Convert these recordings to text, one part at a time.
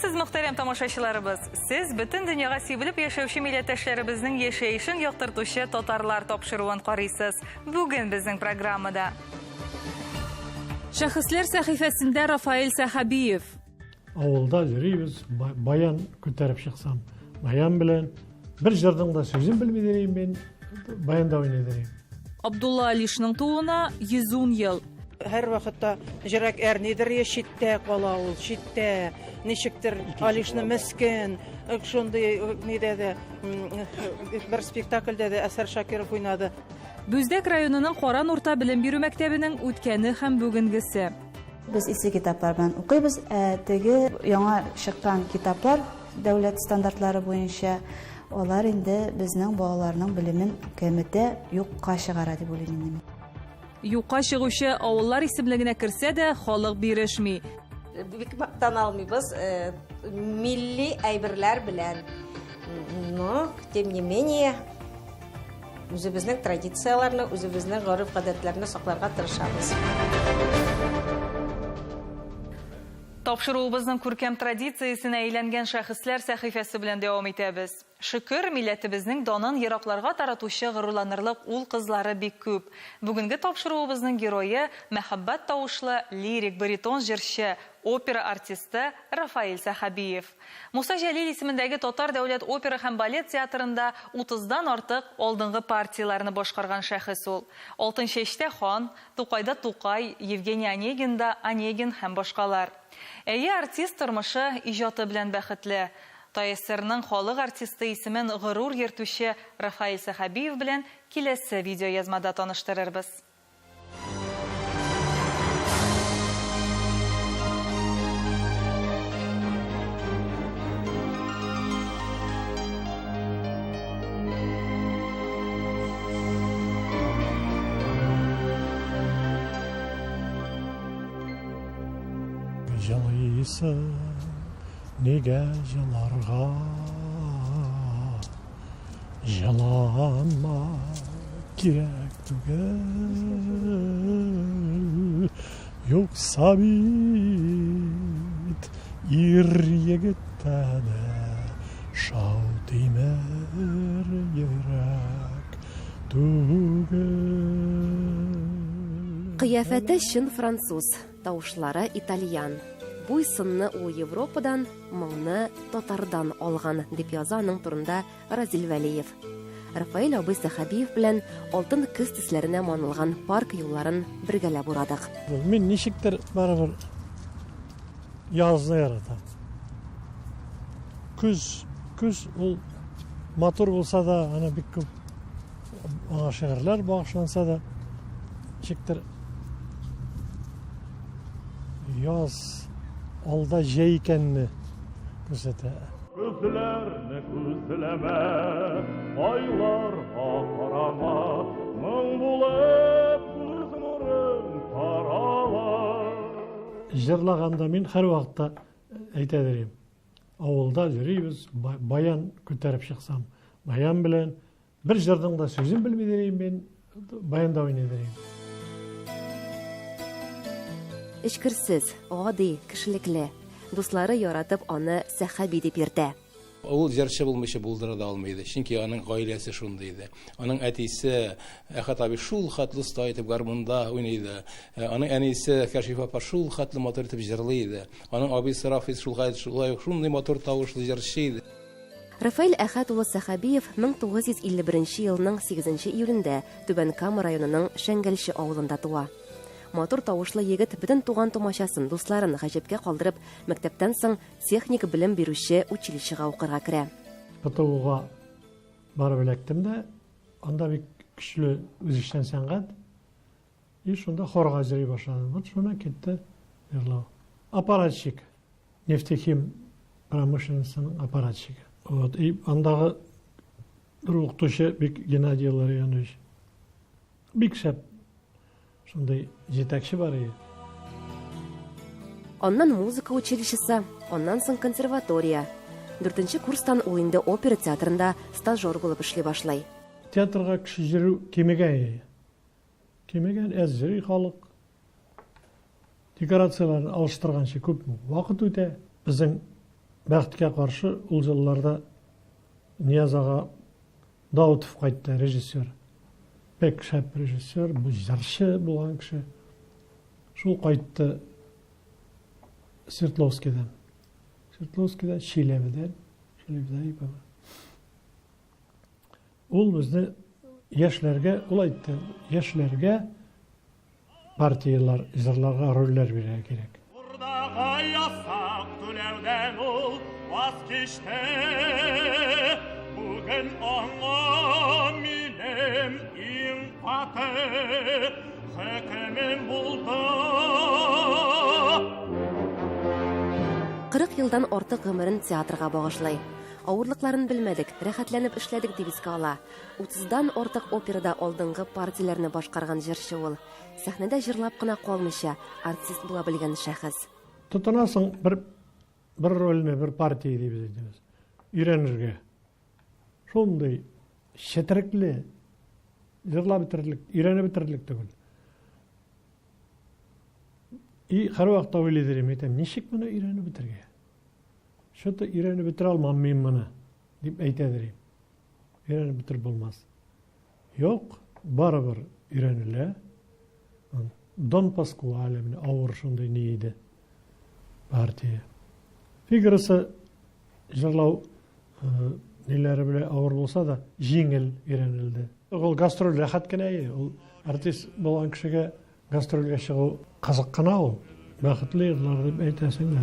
Саламатсыз мөхтәрәм тамашачыларыбыз. Сез бөтен дөньяга сибелеп яшәүче милләттәшләребезнең яшәешен яктыртучы татарлар тапшыруын карыйсыз. Бүген безнең программада Шәхесләр сәхифәсендә Рафаэль Сәхәбиев. Авылда йөрибез, баян күтәреп чыксам, баян белән бер җырның да сүзен белмидерим мен, баянда уйныйдырым. Абдулла Алишның тууына 110 ел. Һәр вакытта җөрәк әрнидер читтә кала ул, читтә. Ничектер Алишны мескен, шундый нидә дә бер спектакльдә дә Әсәр Шакиров уйнады. Бүздәк районының Каран урта белем бирү мәктәбенең үткәне һәм бүгенгесе. Без исе китаплар белән укыйбыз, теге яңа чыккан китаплар дәүләт стандартлары буенча алар инде безнең балаларның белемен кәметә юкка чыгара дип уйлыйм. Юкка чыгучы авыллар исемлегенә керсә дә халык бирешми. Бик мактан алмыйбыз милли әйберләр белән. Но, тем не менее, үзебезнең традицияларны, үзебезнең гореф-гадәтләрне сакларга тырышабыз. Тапшыруыбызның күркәм традициясенә әйләнгән шәхесләр сәхифәсе белән дәвам итәбез. Шөкер, милләтебезнең данын еракларга таратучы горурланырлык ул кызлары бик күп. Бүгенге тапшыруыбызның герое мәхәббәт тавышлы лирик баритон җырчы, опера артисты Рафаэль Сәхәбиев. Муса Җәлил исемендәге Татар дәүләт опера һәм балет театрында 30-дан артык алдынгы партияларны башкарган шәхес ул. Алтын чәчтә Хан, Тукайда Тукай, Евгений Онегинда Онегин һәм башкалар. Әйе, артист тормышы иҗаты белән бәхетле. ТСРның халык артисты исемен горур йөртүче Рафаэль Сәхәбиев белән киләсе видеоязмада таныштырырбыз. Җылыйсы нигә җыларга, җыланма кирәк түгел, юкса бит ир егеттә дә шау тимер йөрәк түгел. Кыяфәте чын француз, тавышлары итальян. Бу исемне ул Европадан, моңны татардан алган, дип яза аның турында Разил Вәлиев. Рафаэль абый Сәхәбиев белән алтын көз төсләренә манылган парк юлларын бергәләп урадык. Мин ничектер барыбер язны яратам. Күз ул матур булса да, аны бик күп аңа шигырьләр багышланса да, ничектер яз алда җәй икәнне күрсәтә. Күзләрне күзләмә, айларга карама, моң булып күз нурын тарала. Җырлаганда мин һәр вакытта әйтәдерим. Авылда йөрибез, баян күтәреп чыксам, баян белән бер җырның да сүзен белмидерим мен, баянда уйныйдырым. Эчкерсез, гади, кешелекле. Дуслары яратып аны Сәхәби дип йөртә. Ул җырчы булмыйча булдыра да алмый, чөнки аның гаиләсе шундый иде. Аның әтисе Әхәт абый шул хәтле оста итеп гармунда уйный. Аның әнисе Кәшиф апа шул хәтле матур итеп җырлый. Аның абыйсы Рафис шулай шундый матур тавышлы җырчы иде. Рафаэль Әхәт улы Сәхәбиев 1951 елның 8 июлендә Түбән Кама районының Шәңгәлче авылында туа. Матур тавышлы егет бөтен туган тумачасын, дусларын гаҗәпкә калдырып, мәктәптән соң техник белем бирүче училищега укырга керә. ПТУга барып эләктем дә, анда бик көчле үзешчән сәнгать. И шунда хорга җырлый башладым. Вот шуна китте җырлау. Аппаратчик. Нефтехим промышленностьның аппаратчигы. Вот и андагы укытучы бик Геннадий Ларионович. Бик шәп. Шундай җитәкче бар иде. Аннан музыка училищесы, аннан соң консерватория. 4-нче курстан ул инде опера театрында стажер булып эшли башлый. Театрга кеше җыру кимегән. Кимегән әз җырый халык. Декорацияларны алыштырганчы күп вакыт үтә. Безнең бәхеткә каршы ул җылларда Нияз ага Даутов кайтты, режиссер. Бек шәп режиссер, бу җырчы булган кеше. Шул кайтты Свердловскийдан. Свердловскийдан, Чиләбедән. Ул безне яшьләргә, ул әйтте, яшьләргә партиялар, җырларга рольләр бирә кирәк. Бурдага ясак түләүдән ул ваз кичте. Бүген аңа минем иң каты хөкемем булды. 40 елдан артык гомерен театрга багышлый. Авырлыкларын белмәдек, рәхәтләнеп эшләдек дип искә ала. 30дан артык операда алдынгы партияләрне башкарган җырчы ул. Сәхнәдә җырлап кына калмыйча, артист була белгән шәхес. Тотынасың бер рольне, бер партия дип әйтәбез. Өйрәнергә. Шундый шәтрекле җырлап бетерлек, өйрәнеп бетерлек түгел. И һәр вакытта уйлыйдым, ничек моны өйрәнеп бетергә? Шуты өйрәнеп бетерә алмам мин моны дип әйтәдер. Өйрәнеп бетереп булмас. Юк, барыбер өйрәнелә. Дон Паскуале менә авыр шундый ни иде. Партия. Фигурасы җырлау ниләре белән авыр булса да, җиңел өйрәнелде. Ул гастроль рәхәт кенә иде. Ул артист булган кешегә гастрольгә чыгу кызык кына ул. Бәхетле еллар дип әйтәсең дә.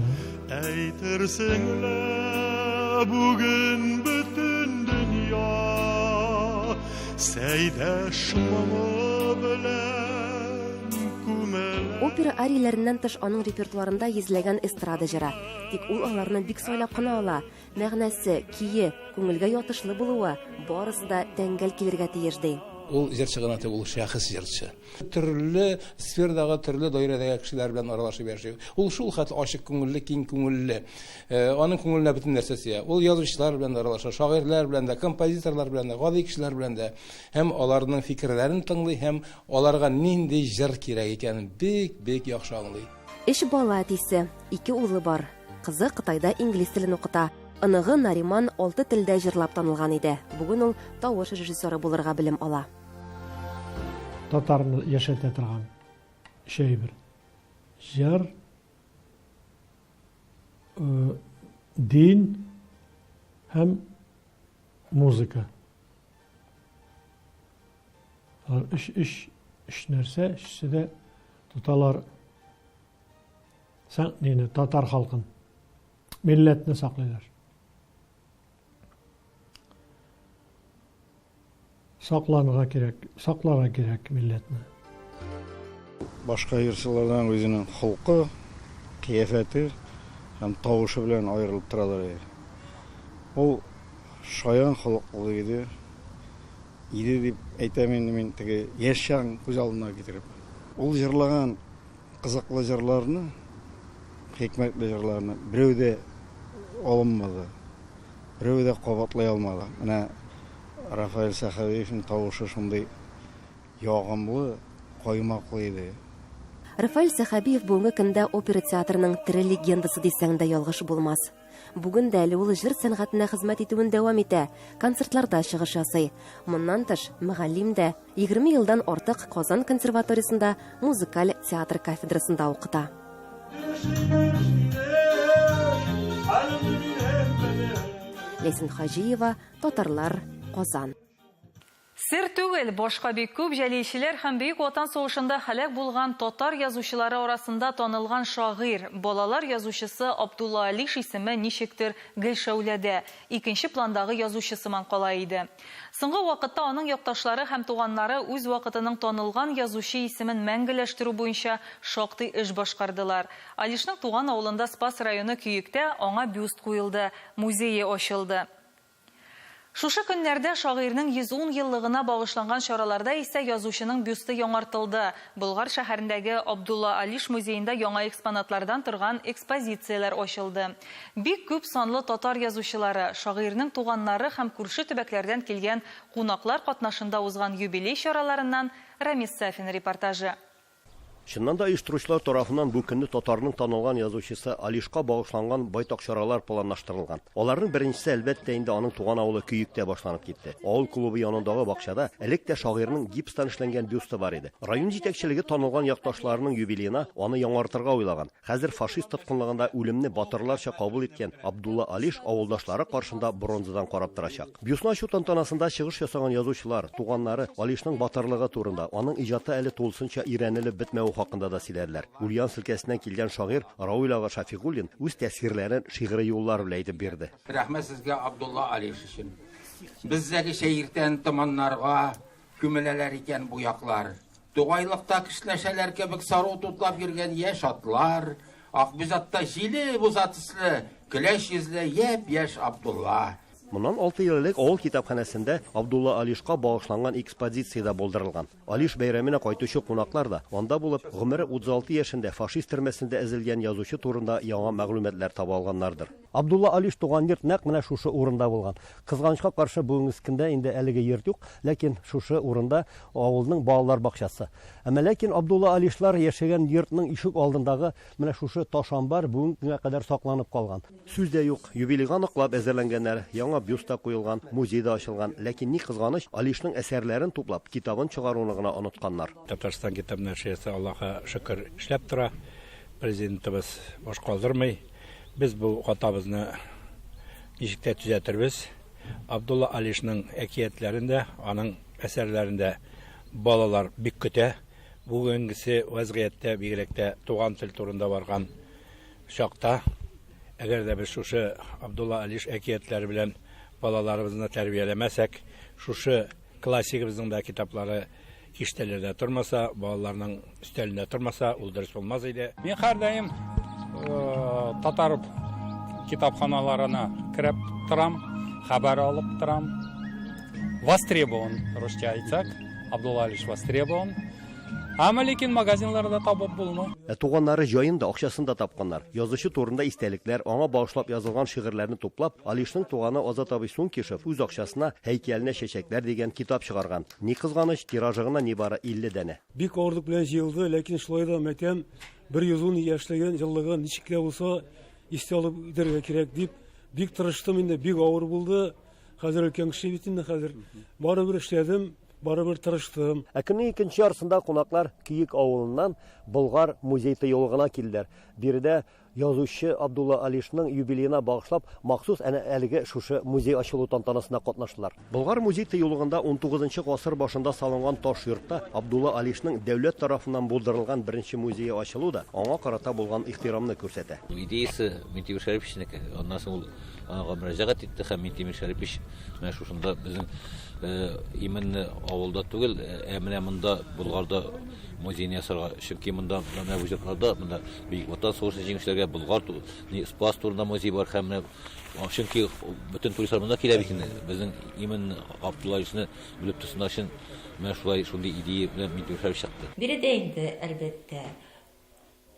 Әйтерсең лә бүген бөтен дөнья сәйдә шумы белән күмәлә. Опера арияләреннән тыш аның репертуарында йөзләгән эстрада җыры. Тик ул аларны бик сайлап кына ала. Мәгънәсе, кие, күңелгә ятышлы булуы барысы да тәңгәл килергә тиеш ди. Ул җырчы гына түгел, ул шәхес җырчы. Төрле сфердагы, төрле даирәдәге кешеләр белән аралашып яши. Ул шул хәтле ачык күңелле, киң күңелле. Аның күңеленә бөтен нәрсә сыя. Ул язучылар белән аралаша, шагыйрьләр белән дә, композиторлар белән дә, гади кешеләр белән дә һәм аларның фикерләрен тыңлый, һәм аларга нинди җыр кирәк икәнен бик яхшы аңлый. Эш бала әтисе, 2 улы бар. Кызы Кытайда инглиз телен укыта. Аныгы Нариман 6 телдә җырлап танылган иде. Бүген ул тавыш режиссеры булырга белем ала. Татарны яшәтә торган бер. Җыр, дин һәм музыка. Үч нәрсә, өчесе тоталар татар халкын, милләтне саклыйлар. Сакларга кирәк милләтне. Башка җырчылардан үзенең холкы, кыяфәте һәм тавышы белән аерылып торалар. Ул шаян холыклы иде. Дип әйтәм мин теге яшьян күз алдына китереп. Ул җырлаган кызыклы җырларны, хикмәтле җырларны берәүдә алынмады. Берәүдә кабатлый алмады. Менә Рафаэль Сахавиевның тавышы шундый ягымлы, каймаклы иде. Рафаэль Сахавиев бүгенге көндә опера театрының тере легендасы дисәң дә ялгыш булмас. Бүген дә әле ул җыр сәнгатенә хезмәт итүен дәвам итә, концертларда чыгыш ясый. Моннан тыш, мөгаллим дә 20 елдан артык Казан консерваториясендә музыкаль театр кафедрасында укыта. Лесин Хаҗиева, Татарлар, Казан. Сер түгел, башка бик күп җәлейшеләр һәм Бөек Ватан сугышында һәлак булган татар язучылары арасында танылган шагыйрь, балалар язучысы Абдулла Алиш исеме ничектер гел шәүләдә, икенче пландагы язучы сыман кала иде. Соңгы вакытта аның якташлары һәм туганнары үз вакытының танылган язучы исемен мәңгеләштерү буенча шактый эш башкардылар. Алишның туган авылында Спас районы Күйектә аңа бюст куелды, музее ачылды. Шушы көннәрдә шагыйрьнең 110 еллыгына багышланган чараларда исә язучының бюсты яңартылды. Болгар шәһәрендәге Абдулла Алиш музеенда яңа экспонатлардан торган экспозицияләр ачылды. Бик күп санлы татар язучылары, шагыйрьнең туганнары һәм күрше төбәкләрдән килгән кунаклар катнашында узган юбилей чараларыннан Рамис Сафин репортажы. Чыннан да оештыручылар тарафынан бу көнне татарның танылган язучысы Алишка багышланган байтак чаралар планлаштырылган. Аларның беренчесе әлбәттә инде аның туган авылы Көйүктә башланып китте. Авыл клубы янындагы бакчада элек тә шагыйрьнең гипстан эшләнгән бюсты бар иде. Район җитәкчелеге танылган якташларының юбилеена аны яңартырга уйлаган. Хәзер фашист тоткынлыгында үлемне батырларча кабул иткән Абдулла Алиш авылдашлары каршында бронзадан карап торачак. Бюстны ачу тантанасында чыгыш ясаган язучылар, туганнары Алишның батырлыгы турында, аның иҗаты әле тулысынча өйрәнелеп бетмәү хакында да сөйләделәр. Ульян өлкәсеннән килгән шагыйрь Рауил ага Шафигуллин үз тәэсирләрен шигъри юллар белән әйтеп бирде. Рәхмәт сезгә, Абдулла Алиш өчен. Бездәге шәһирдән томаннарга күмеләләр икән бу яклар. Тугайлыкта кишләшәләр кебек сару тутлап йөргән яшь атлар, Акбузатта җиле бузатыслы, көләш йөзле япь-яшь Абдулла. Моннан 6 ел элек авыл китапханәсендә Абдулла Алишка багышланган экспозициядә булдырылган. Алиш бәйрәменә кайтучы кунаклар да анда булып, гомере 36 яшендә фашист төрмәсендә эзелгән язучы турында яңа мәгълүматлар таба алганнардыр. Абдулла Алиш туган йорт нәкъ менә шушы урында булган. Кызганычка каршы бүгенге көндә инде әлеге йорт юк, ләкин шушы урында авылның балалар бакчасы. Әмма ләкин Абдулла Алишлар яшәгән йортның ишек алдындагы менә шушы таш амбар бүгенгә кадәр сакланып калган. Сүз дә юк, юбилейга ныклап әзерләнгәннәр, яңа бюстта куелган, музейда ачылган, ләкин ни кызганыч, Алишның әсәрләрен туплап, китабын чыгаруны гына онытканнар. Татарстан китап нәшриясы Аллаһка шөкер эшләп тора. Президентыбыз баш калдырмый. Biz bu хатабызны ничек тә төзәтербез. Абдулла Алишның әкиятьләрендә, аның әсәрләрендә балалар бик көтә. Бүгенгесе вазгыятьтә бигрәк тә туган тел турында барган чакта, әгәр дә без шушы Абдулла Алиш әкиятләре белән балаларыбызны тәрбияләмәсәк, шушы классигыбызның да китаплары киштәләрдә тормаса, балаларның өстәлендә тормаса, ул дөрес булмас иде. Мин һәрдаим татар китапханаларына кіріп тұрам, хабар алып тұрам. Востребован, русча айтсак, Абдулла Алиш востребован. Әмма ләкин магазинларда табып булмый. Туганнары җаенда акчасын да тапканнар. Язучы турында истәлекләр, аңа багышлап язылган шигырьләрне туплап, Алишның туганы Азат абый Сункишев үз акчасына һәйкәленә чәчәкләр дигән китап чыгарган. Ни кызганыч, тиражы гына нибары 50 дәнә. Бик авырлык белән җыелды, ләкин шулай да мәктәп 110 яшьләгән җыллыгы ничек тә булса истә алып итәргә кирәк дип бик тырыштым инде, бик авыр булды. Хәзер өлкән кеше бит инде хәзер. Барыбер эшләдем, барыбер тырыштым. Көннең икенче ярсында кунаклар Киек авылыннан Болгар музей тыюлыгына килделәр. Биредә язучы Абдулла Алишның юбилейына багышлап, махсус әлеге шушы музей ачылу тантанасына катнаштылар. Болгар музей тыюлыгында 19 гасыр башында салынган таш йортта Абдулла Алишның дәүләт тарафыннан булдырылган беренче музее ачылу да аңа карата булган ихтирамны күрсәтә. Идеясы Митимир Шәрипшнеке, аннан соң ул аңа мөрәҗәгать итте һәм Митимир Шәрипш менә шушында безнең именно авылда түгел, менә монда Болгарда музейны ясарга, чөнки монда менә бу җырларда монда бик ватан сугышы җиңүчеләргә Болгар спас турында музей бар һәм менә чөнки бөтен туристлар монда килә бит инде. Безнең именно Абдулла Алишны белеп торсыннар өчен менә шундый идея белән Митимир Шәрипш чыкты. Биредә инде әлбәттә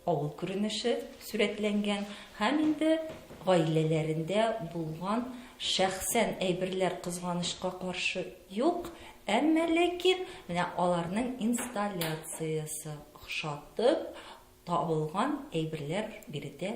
авыл күренеше сурәтләнгән һәм инде гаиләләрендә булган шәхсән әйберләр кызганычка каршы юк, әмма ләкин менә аларның инсталляциясе охшатып табылган әйберләр биредә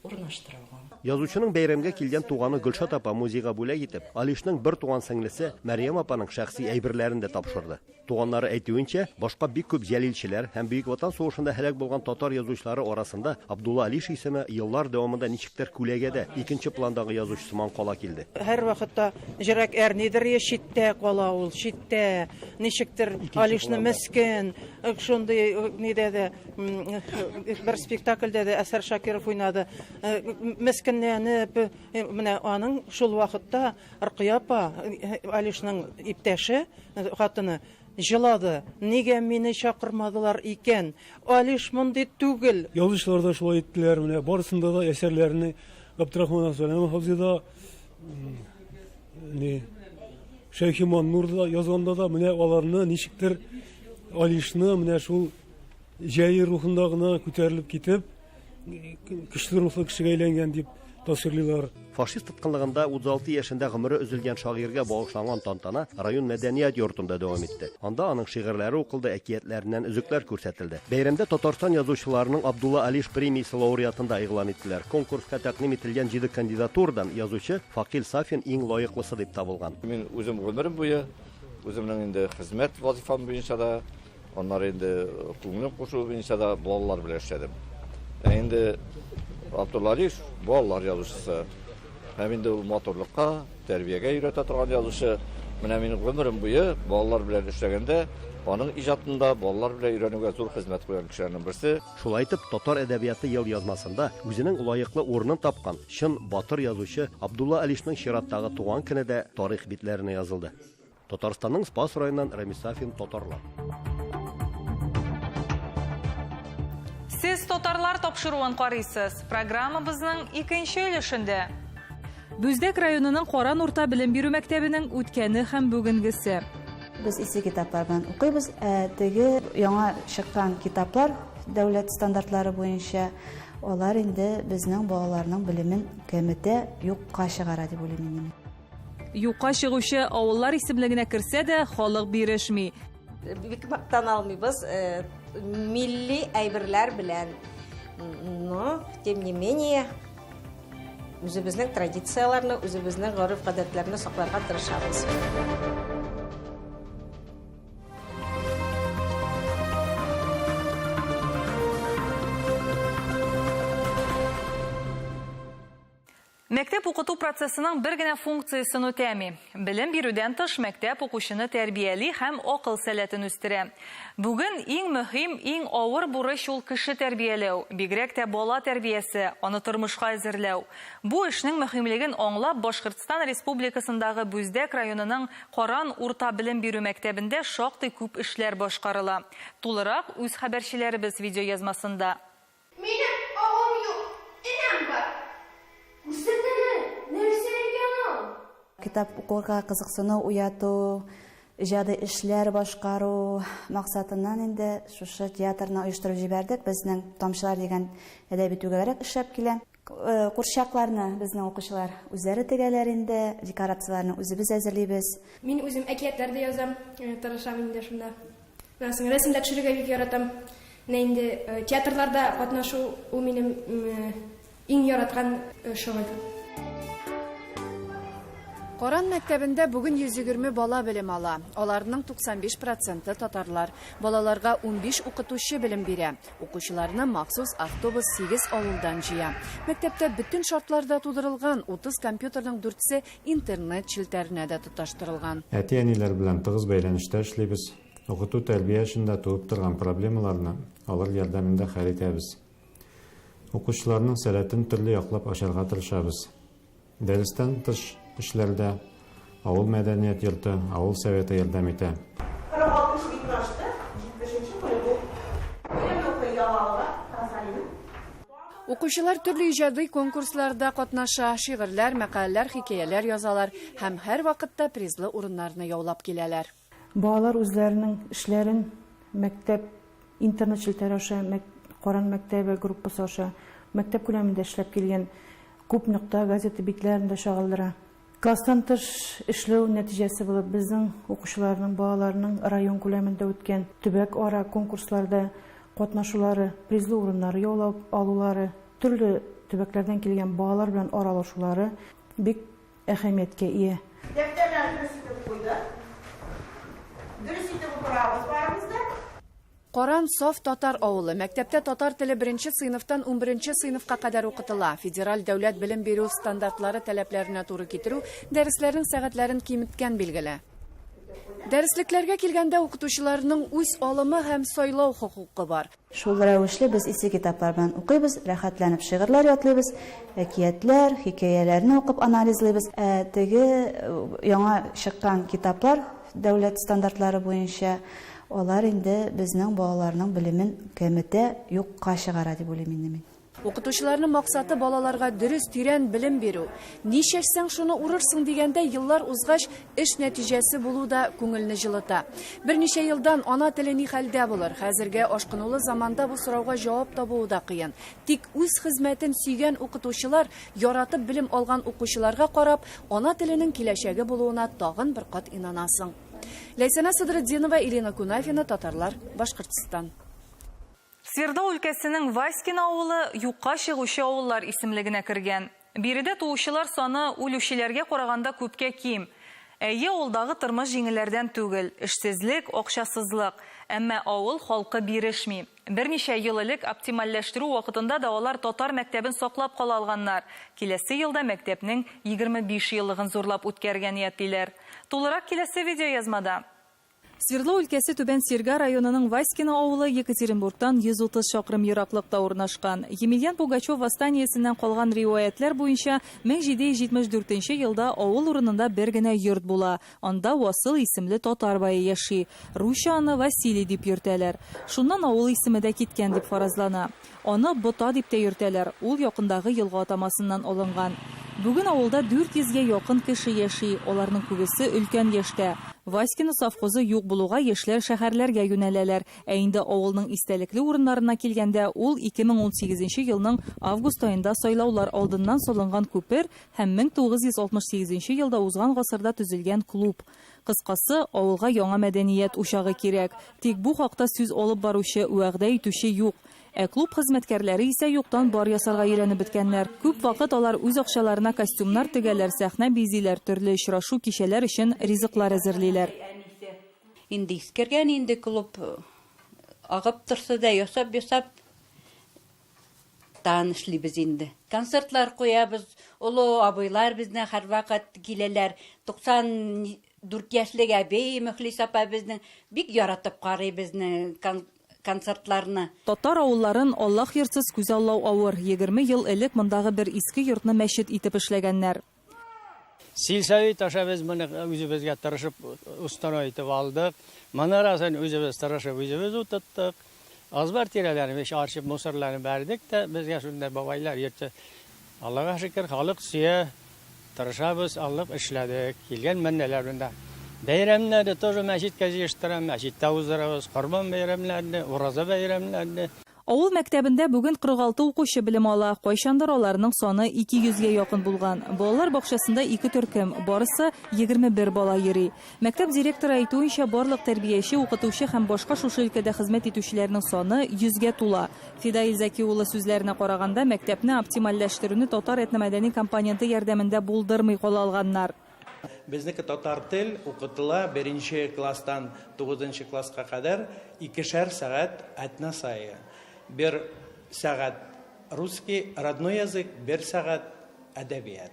урнаштырылган. Язучының бәйрәмгә килгән туганы Гөлшат апа музейга бүләк итеп, Алишның бер туган сеңлесе Мәрьям апаның шәхси әйберләрен дә тапшырды. Туганнары әйтүенчә, башка бик күп җәлилчеләр һәм Бөек Ватан сугышында һәлак булган татар язучылары арасында Абдулла Алиш исеме еллар дәвамында ничектер күләгәдә икенче пландагы язучы сыман кала килде. Һәр вакытта җөрәк әрнидер читтә кала ул, читтә. Ничектер Алишны мескен, шундый нидә бер спектакльдә дә Әсәр Шакиров уйнады. Мескенләнеп, менә аның шул вакытта Рыкыя апа, Алишның иптәше, хатыны җылады. Нигә мине чакырмадылар икән? Алиш мондый түгел. Язучылар да шулай иттеләр, менә барысында да әсәрләрне Габдрахман Сәләмов Хафизда, Шәйхиман Нурда язганда да менә аларны ничектер Алишны менә шул җәй рухында гына күтәрелеп китеп, көчле рухлы кешегә әйләнгән дип тасвирлыйлар. Фашист тоткынлыгында 36 яшендә гомере өзелгән шагыйрьгә багышланган тантана район мәдәният йортында дәвам итте. Анда аның шигырьләре укылды, әкиятләреннән үзекләр күрсәтелде. Бәйрәмдә Татарстан язучыларының Абдулла Алиш премиясе лауреатында игълан иттеләр. Конкурска тәкъдим ителгән 7 кандидатурадан язучы Факил Сафин иң лаеклысы дип табылган. Мин үзем гомерем буе, үземнең инде хезмәт вазифам буенча да, аннары инде күңел кушу буенча да балалар белән эшләдем. Инде Абдулла Алиш балалар язучысы. Һәм инде ул моторлыкка, тәрбиягә өйрәтә торган язучы. Менә минем гомерем буе балалар белән эшләгәндә, аның иҗатында балалар белән өйрәнүгә зур хезмәт куйган кешеләрнең берсе. Шулай итеп, татар әдәбияты ел язмасында үзенең лаеклы урынын тапкан чын батыр язучы Абдулла Алишның чираттагы туган көне дә тарих битләренә язылды. Татарстанның Спас районыннан Рамис Сафин, татарлар. Сез татарлар тапшыруын карыйсыз. Программабызның икенче өлешендә. Бүздәк районының Коран урта белем бирү мәктәбенең үткәне һәм бүгенгесе. Без исе китаплардан укыйбыз. Теге яңа чыккан китаплар дәүләт стандартлары буенча алар инде безнең балаларның белемен кәметә юкка чыгара дип уйлыйм. Юкка чыгучы авыллар исемлегенә керсә дә халык бирешми. Бик мактан алмыйбыз милли әйберләр белән. Но, тем не менее, үзебезнең традицияларны, үзебезнең гореф-гадәтләрне сакларга тырышабыз. Мәктәп укыту процессының бер генә функциясын үтәми. Белем бирүдән тыш мәктәп укучыны тәрбияли һәм акыл сәләтен үстерә. Бүген иң мөһим, иң авыр бурыч ул кеше тәрбияләү, бигрәк тә бала тәрбиясе, аны тормышка әзерләү. Бу эшнең мөһимлеген аңлап, Башкортстан Республикасындагы Бүздәк районының Коран урта белем бирү мәктәбендә шактый күп эшләр башкарыла. Тулырак үз хәбәрчеләребез видео язмасында. Минем авым юк, инәм бар. Китап укырга кызыксыну уяту, иҗади эшләр башкару максатыннан инде шушы театрны оештырып җибәрдек. Безнең тамчылар дигән әдәби түгәрәк эшләп килә. Курчакларны безнең укучылар үзләре тегәләр инде, декорацияларны үзебез әзерлибез. Мин үзем әкиятләрдә язам, тырышам инде шунда. Мәсәлән, рәсемдә төшерергә бик яратам. Инде театрларда катнашу ул минем иң яраткан шөгыль. Коран мәктәбендә бүген 120 бала белем ала. Аларның 95% татарлар. Балаларга 15 укытучы белем бирә. Укучыларны махсус автобус 8 авылдан җыя. Мәктәптә бөтен шартларда тудырылган 30 компьютерның 4се интернет челтәренә дә тоташтырылган. Әти-әниләр белән тыгыз бәйләнештә эшлибез. Укыту тәрбия эшендә туып торган проблемаларны алар ярдәмендә хәл итәбез. Укучыларның сәләтен төрле яклап ачарга тырышабыз. Дәрестән тыш эшләрдә авыл мәдәният йорты, авыл советы ярдәм итә. Укучылар төрле иҗади конкурсларда катнаша, шигырьләр, мәкаләләр, хикәяләр язалар һәм һәр вакытта призлы урыннарны яулап киләләр. Балалар үзләренең эшләрен мәктәп интернет челтәре аша, Коран мәктәбе группасы аша, мәктәп күләмендә эшләп килгән күп нокта газета битләрендә чагылдыра. Класстан тыш эшләү нәтиҗәсе булып безнең укучыларның, балаларның район күләмендә үткән төбәк ара конкурсларда катнашулары, призлы урыннары яулап алулары, төрле төбәкләрдән килгән балалар белән аралашулары бик әһәмияткә ия. Коран Соф татар авылы. Мәктәптә татар теле 1-нче сыйныфтан 11-нче сыйныфка кадәр укытыла. Федераль дәүләт белем бирү стандартлары таләпләренә туры китерү дәресләрнең сәгатьләрен киметкән билгеле. Дәреслекләргә килгәндә укытучыларның үз алымы һәм сайлау хокукы бар. Шул рәвешле без исе китаплар белән укыйбыз, рәхәтләнеп шигырьләр ятлыйбыз, әкиятләр, хикәяләрне укып анализлыйбыз. Теге яңа чыккан китаплар дәүләт стандартлары буенча алар инде безнең балаларның белемен кәметә юкка чыгара дип уйлыйм инде мин. Укытучыларның максаты балаларга дөрес тирән белем бирү. Нишәшсәң шуны урырсың дигәндә еллар узгач эш нәтиҗәсе булу да күңелне җылыта. Берничә елдан ана теле ни хәлдә булыр? Хәзергә ашкынулы заманда бу сорауга җавап табуы да кыен. Тик үз хезмәтен сөйгән укытучылар яратып белем алган укучыларга карап, ана теленең киләчәге булуына тагын бер кат инанасың. Ләйсәнә Сыдырдинова, Ирина Кунафина, Татарлар, Башкортстан. Свердлов өлкәсенең Васькин авылы юкка чыгучы авыллар исемлегенә кергән. Биредә туучылар саны үлүчеләргә караганда күпкә ким. Әйе, авылдагы тормыш җиңелләрдән түгел, эшсезлек, акчасызлык, әмма авыл халкы бирешми. Берничә ел элек оптимальләштерү вакытында да алар татар мәктәбен саклап кала алганнар. Киләсе елда мәктәпнең 25 еллыгын зурлап үткәргән ниятлиләр. Тулырак киләсе видеоязмада. Свердлов өлкәсе Түбән Серга районының Васькино авылы Екатеринбургтан 130 шақырым ераклыкта урнашкан. Емельян Пугачев восстаниесеннән калган риваятлар буенча 1774 елда авыл урынында бер генә йорт була. Анда Васыл исемле татар бае яши. Русча аны Василий дип йөртәләр. Шуннан авыл исеме дә киткән дип фаразлана. Аны Бота дип тә йөртәләр. Ул якындагы елга атамасыннан алынган. Бүген авылда 400-гә якын кеше яши. Аларның күбесе өлкән яшьтә. Васькино совхозы юк булуга яшьләр шәһәрләргә юнәләләр. Ә инде авылның истәлекле урыннарына килгәндә ул 2018 елның август аенда сайлаулар алдыннан салынган күпер һәм 1968 елда узган гасырда төзелгән клуб. Кыскасы, авылга яңа мәдәният учагы кирәк. Тик бу хакта сүз алып баручы, вәгъдә итүче юк. Ә клуб хезмәткәрләре исә юктан бар ясарга өйрәнеп беткәннәр. Күп вакыт алар үз акчаларына костюмнар тегәләр, сәхнә бизиләр, төрле очрашу кичәләр өчен ризыклар әзерлиләр. Инде искергән инде клуб агып торса да ясап танышлыбыз инде. Концертлар куябыз, олы абыйлар безне һәрвакыт киләләр. 94 яшьлек әбей Мөхлис апа безнең бик яратып карый безне концертларны. Татар авылларын Аллаһ йортсыз күз аллау авыр. 20 ел элек мондагы бер иске йортны мәчет итеп эшләгәннәр. Силсәвит аша без моны үзебезгә тырышып устана итеп алдык. Манарасын үзебез тырышып үзебез утыттык. Азбар тирәләрне арчып мусорларны бәрдек тә безгә шундай бабайлар йөртте. Аллаһка шөкер, халык сөя, тырышабыз, алып эшләдек. Килгән мәннәләрендә бәйрәмнәрдә тоже мәчеткә җыештырам, мәчеттә уздырабыз, Корбан бәйрәмнәрне, Ураза бәйрәмнәрне. Авыл мәктәбендә бүген 46 укучы белем ала. Кайчандыр аларның саны 200-гә якын булган. Балалар бакчасында 2 төркем, барысы 21 бала йөри. Мәктәп директоры әйтүенчә, барлык тәрбияче, укытучы һәм башка шушы өлкәдә хезмәт итүчеләрнең саны 100-гә тула. Фидаил Зәки улы сүзләренә караганда, мәктәпне оптимальләштерүне татар этномәдәни компоненты ярдәмендә булдырмый кала алганнар. Безнеке татар тел укытыла 1-нче класстан 9-нчы класска кадәр 2 сәгать этно сайы. 1 сәгать русский родной язык, 1 сәгать әдәбият.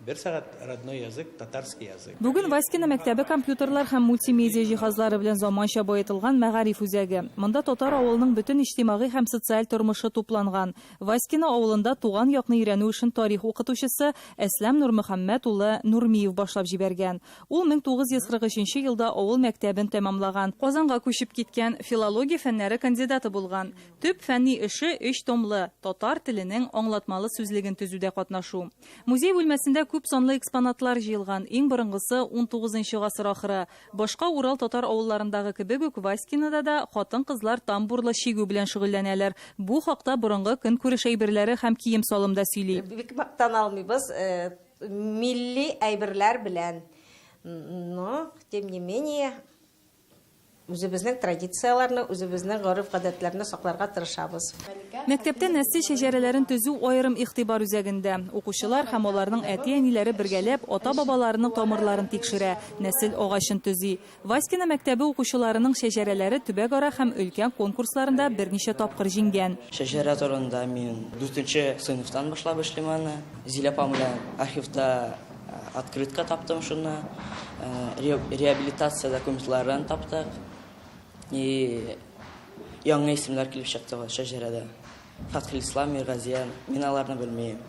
1 сәгать родной язык, татарский язык. Бүген Васькино мәктәбе компьютерлар һәм мультимедиа җиһазлары белән заманча баетылган мәгариф үзәге. Монда татар авылының бөтен иҗтимагый һәм социаль тормышы тупланган. Васькино авылында туган якны өйрәнү өчен тарих укытучысы Әсләм Нурмөхәммәд улы Нурмиев башлап җибәргән. Ул 1943 елда авыл мәктәбен тәмамлаган. Казанга күчеп киткән, филология фәннәре кандидаты булган. Төп фәнни эше 3 томлы татар теленең аңлатмалы сүзлеген төзүдә катнашу. Музей бүлмәсендә күп санлы экспонатлар җыелган. Иң борынгысы 19-нчы гасыр ахыры. Башка Урал татар авылларындагы кебек үк Васькинода да хатын-кызлар тамбурлы чигү белән шөгыльләнәләр. Бу хакта борынгы көнкүреш әйберләре һәм кием салымда сөйли. Бик мактан алмыйбыз, милли әйберләр белән. Но, тем не менее, үзебезнең традицияларны, үзебезнең гореф-гадәтләрне сакларга тырышабыз. Мәктәптә нәсел шәҗәрәләрен төзү аерым игътибар үзәгендә. Укучылар һәм аларның әти-әниләре бергәләп ата-бабаларының тамырларын тикшерә, нәсел агачын төзи. Васькино мәктәбе укучыларының шәҗәрәләре төбәк-ара һәм өлкән конкурсларында берничә тапкыр җиңгән. Шәҗәрә турында мин 4-нче сыйныфтан башлап эшлим аны. Зилә апам белән архивта открытка таптым шуны. Реабилитация документларын таптык. И яңа исемләр килеп чыкты шәҗәрәдә. Фатхил Ислам, Миргазиян, мин аларны белмим.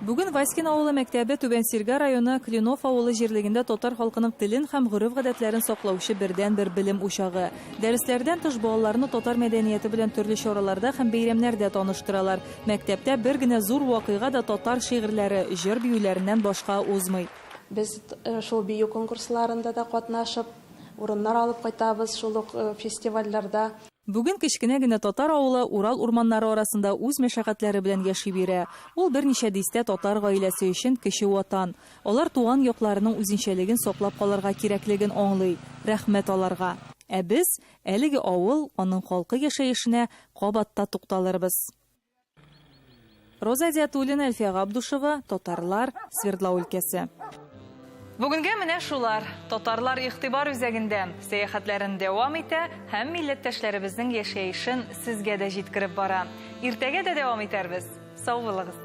Бүген Васькин авылы мәктәбе Түбән Сирга районы Клинов авылы җирлегендә татар халкының телен һәм гореф-гадәтләрен саклаучы бердән-бер белем учагы. Дәресләрдән тыш балаларны татар мәдәнияте белән төрле чараларда һәм бәйрәмнәрдә таныштыралар. Мәктәптә бер генә зур вакыйга да татар шигырьләре, җыр биюләреннән башка узмый. Без шул бию конкурсларында да катнашып, урыннар алып кайтабыз шул фестивальләрдә. Бүген кечкенә генә татар авылы Урал урманнары арасында үз мәшәкатьләре белән яши бирә. Ул берничә дистә татар гаиләсе өчен кече ватан. Алар туган якларының үзенчәлеген саклап калырга кирәклеген аңлый. Рәхмәт аларга. Ә без әлеге авыл, аның халкы яшәешенә кабатта тукталырбыз. Роза Диатуллина, Әлфия Габдушева, Татарлар, Свердлау өлкәсе. Бүгенгә менә шулар. Татарлар игътибар үзәгендә сәяхәтләрен дәвам итә һәм милләттәшләребезнең яшәешен сезгә дә җиткереп бара. Иртәгә дә дәвам итәрбез. Сау булыгыз.